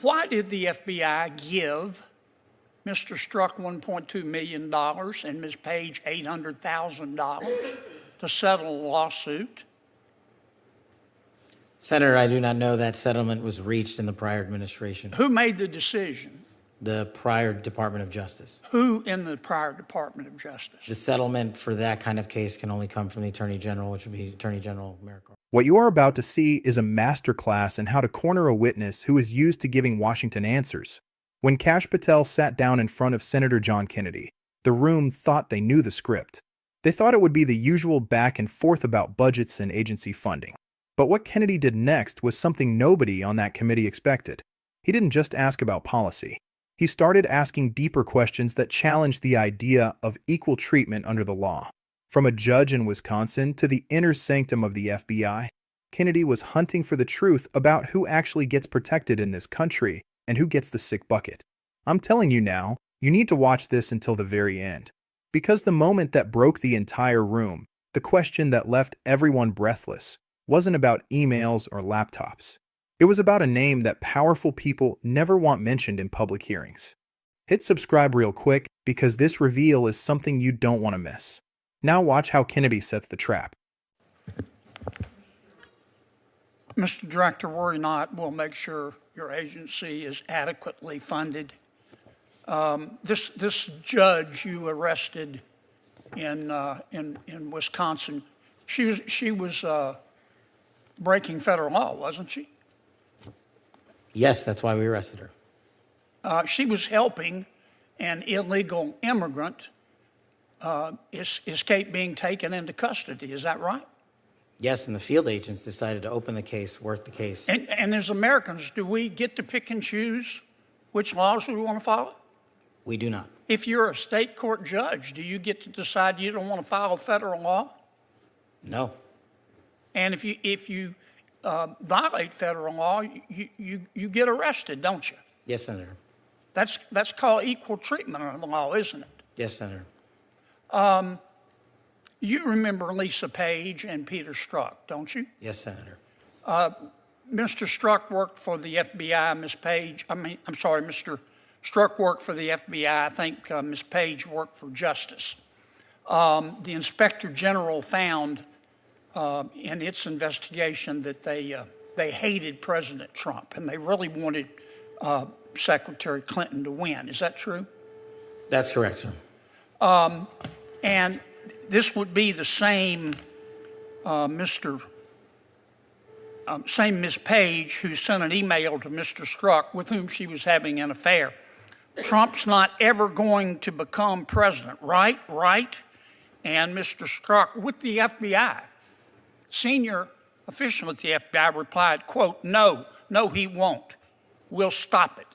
Why did the FBI give Mr. Strzok $1.2 million and Ms. Page $800,000 to settle a lawsuit? Senator, I do not know that settlement was reached in the prior administration. Who made the decision? The prior Department of Justice. Who in the prior Department of Justice? The settlement for that kind of case can only come from the Attorney General, which would be Attorney General Merrick Garland. What you are about to see is a masterclass in how to corner a witness who is used to giving Washington answers. When Kash Patel sat down in front of Senator John Kennedy, the room thought they knew the script. They thought it would be the usual back and forth about budgets and agency funding. But what Kennedy did next was something nobody on that committee expected. He didn't just ask about policy. He started asking deeper questions that challenged the idea of equal treatment under the law. From a judge in Wisconsin to the inner sanctum of the FBI, Kennedy was hunting for the truth about who actually gets protected in this country and who gets the sick bucket. I'm telling you now, you need to watch this until the very end. Because the moment that broke the entire room, the question that left everyone breathless, wasn't about emails or laptops. It was about a name that powerful people never want mentioned in public hearings. Hit subscribe real quick because this reveal is something you don't want to miss. Now watch how Kennedy sets the trap. Mr. Director, worry not. We'll make sure your agency is adequately funded. This judge you arrested in Wisconsin, she was breaking federal law, wasn't she? Yes, that's why we arrested her. She was helping an illegal immigrant escape being taken into custody. Is that right? Yes, and the field agents decided to open the case, work the case. And as Americans, do we get to pick and choose which laws we want to follow? We do not. If you're a state court judge, do you get to decide you don't want to follow federal law? No. And if you violate federal law, you get arrested, don't you? Yes, Senator. That's called equal treatment under the law, isn't it? Yes, Senator. You remember Lisa Page and Peter Strzok, don't you? Yes, Senator. Mr. Strzok worked for the FBI. Mr. Strzok worked for the FBI. I think Ms. Page worked for Justice. The Inspector General found in its investigation that they hated President Trump and they really wanted Secretary Clinton to win. Is that true? That's correct, sir. And this would be the same same Ms. Page who sent an email to Mr. Strzok with whom she was having an affair. Trump's not ever going to become president, right? Right? And Mr. Strzok with the FBI, senior official at the FBI replied, quote, no, he won't. We'll stop it.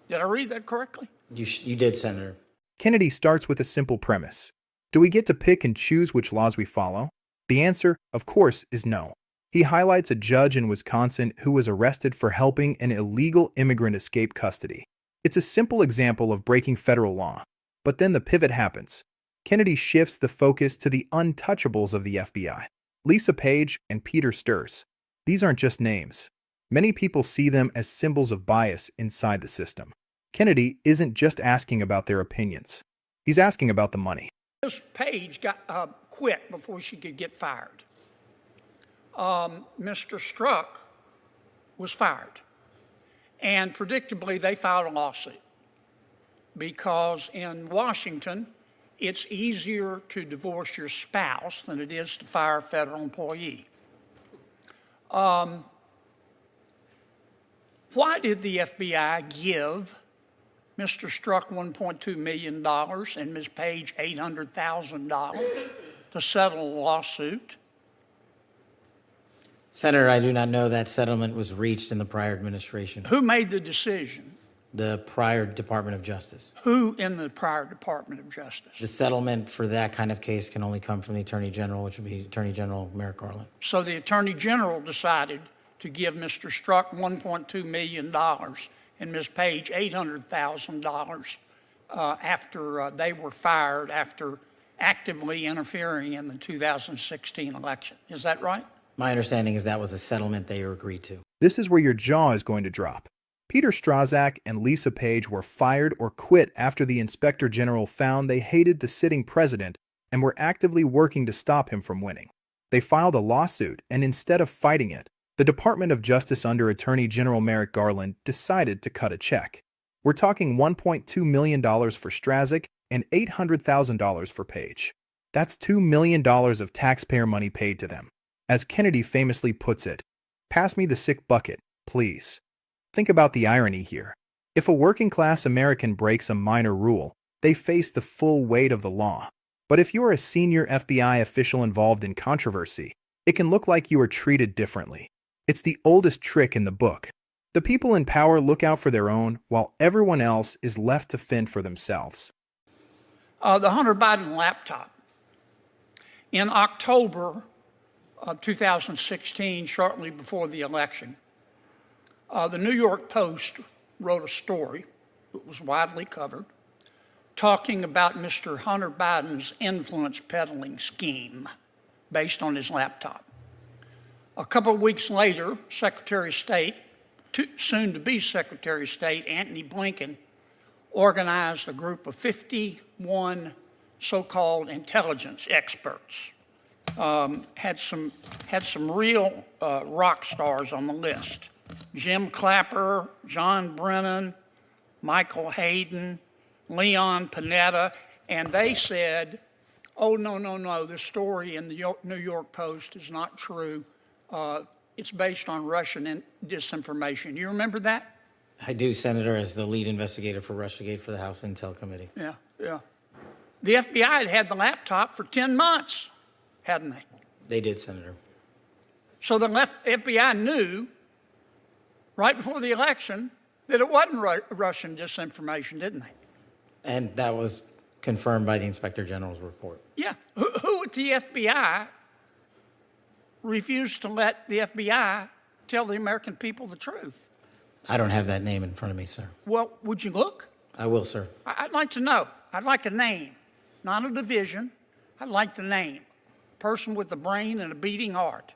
Did I read that correctly? You did, Senator. Kennedy starts with a simple premise. Do we get to pick and choose which laws we follow? The answer, of course, is no. He highlights a judge in Wisconsin who was arrested for helping an illegal immigrant escape custody. It's a simple example of breaking federal law. But then the pivot happens. Kennedy shifts the focus to the untouchables of the FBI. Lisa Page and Peter Strzok. These aren't just names. Many people see them as symbols of bias inside the system. Kennedy isn't just asking about their opinions. He's asking about the money. Ms. Page got quit before she could get fired. Mr. Strzok was fired. And predictably, they filed a lawsuit because in Washington, it's easier to divorce your spouse than it is to fire a federal employee. Why did the FBI give Mr. Strzok $1.2 million and Ms. Page $800,000 to settle a lawsuit? Senator, I do not know that settlement was reached in the prior administration. Who made the decision? The prior Department of Justice. Who in the prior Department of Justice? The settlement for that kind of case can only come from the Attorney General, which would be Attorney General Merrick Garland. So the Attorney General decided to give Mr. Strzok $1.2 million and Ms. Page $800,000 after they were fired after actively interfering in the 2016 election. Is that right? My understanding is that was a settlement they agreed to. This is where your jaw is going to drop. Peter Strazak and Lisa Page were fired or quit after the Inspector General found they hated the sitting president and were actively working to stop him from winning. They filed a lawsuit, and instead of fighting it, the Department of Justice under Attorney General Merrick Garland decided to cut a check. We're talking $1.2 million for Strazak and $800,000 for Page. That's $2 million of taxpayer money paid to them. As Kennedy famously puts it, "Pass me the sick bucket, please." Think about the irony here. If a working-class American breaks a minor rule, they face the full weight of the law. But if you are a senior FBI official involved in controversy, it can look like you are treated differently. It's the oldest trick in the book. The people in power look out for their own, while everyone else is left to fend for themselves. The Hunter Biden laptop. In October of 2016, shortly before the election, the New York Post wrote a story that was widely covered talking about Mr. Hunter Biden's influence peddling scheme based on his laptop. A couple of weeks later, Secretary of State, soon to be Secretary of State, Antony Blinken, organized a group of 51 so-called intelligence experts. Had some real rock stars on the list. Jim Clapper, John Brennan, Michael Hayden, Leon Panetta, and they said, oh, no, the story in the New York Post is not true. It's based on Russian disinformation. You remember that? I do, Senator, as the lead investigator for Russiagate for the House Intel Committee. Yeah. The FBI had had the laptop for 10 months, hadn't they? They did, Senator. So the FBI knew right before the election that it wasn't Russian disinformation, didn't they? And that was confirmed by the Inspector General's report. Yeah. Who at the FBI refused to let the FBI tell the American people the truth? I don't have that name in front of me, sir. Well, would you look? I will, sir. I'd like to know. I'd like a name, not a division. I'd like the name. Person with a brain and a beating heart.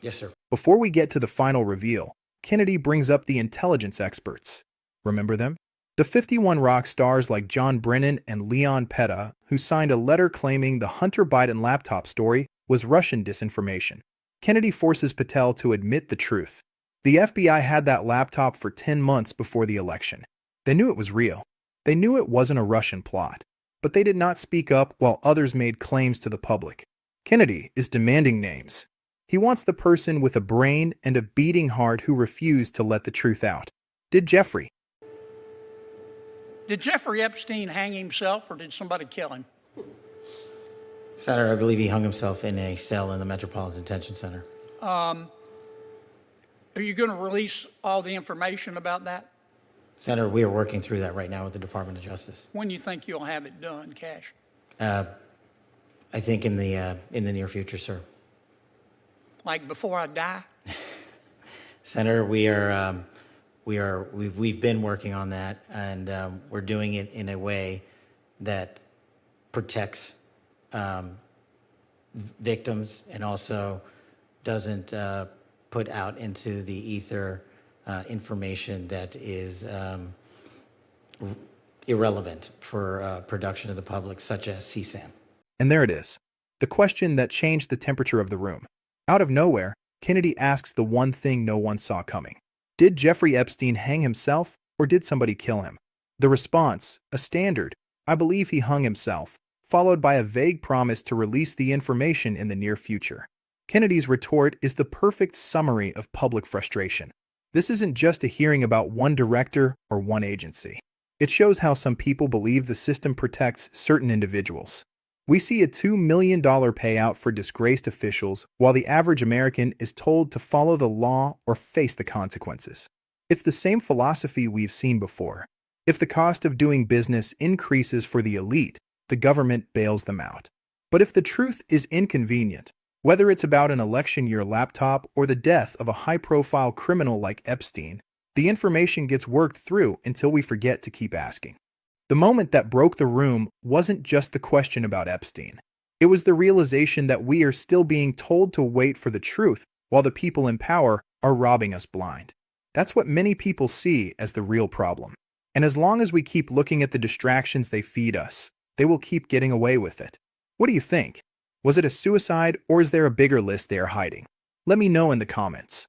Yes, sir. Before we get to the final reveal, Kennedy brings up the intelligence experts. Remember them? The 51 rock stars like John Brennan and Leon Panetta, who signed a letter claiming the Hunter Biden laptop story was Russian disinformation. Kennedy forces Patel to admit the truth. The FBI had that laptop for 10 months before the election. They knew it was real. They knew it wasn't a Russian plot. But they did not speak up while others made claims to the public. Kennedy is demanding names. He wants the person with a brain and a beating heart who refused to let the truth out. Did Jeffrey Epstein hang himself, or did somebody kill him? Senator, I believe he hung himself in a cell in the Metropolitan Detention Center. Are you going to release all the information about that? Senator, we are working through that right now with the Department of Justice. When do you think you'll have it done, Cash? I think in the near future, sir. Like before I die? Senator, we've been working on that, and we're doing it in a way that protects victims and also doesn't put out into the ether information that is irrelevant for production to the public, such as CSAM. And there it is, the question that changed the temperature of the room. Out of nowhere, Kennedy asks the one thing no one saw coming. Did Jeffrey Epstein hang himself, or did somebody kill him? The response, a standard, I believe he hung himself, followed by a vague promise to release the information in the near future. Kennedy's retort is the perfect summary of public frustration. This isn't just a hearing about one director or one agency. It shows how some people believe the system protects certain individuals. We see a $2 million payout for disgraced officials, while the average American is told to follow the law or face the consequences. It's the same philosophy we've seen before. If the cost of doing business increases for the elite, the government bails them out. But if the truth is inconvenient, whether it's about an election year laptop or the death of a high-profile criminal like Epstein, the information gets worked through until we forget to keep asking. The moment that broke the room wasn't just the question about Epstein. It was the realization that we are still being told to wait for the truth while the people in power are robbing us blind. That's what many people see as the real problem. And as long as we keep looking at the distractions they feed us, they will keep getting away with it. What do you think? Was it a suicide or is there a bigger list they are hiding? Let me know in the comments.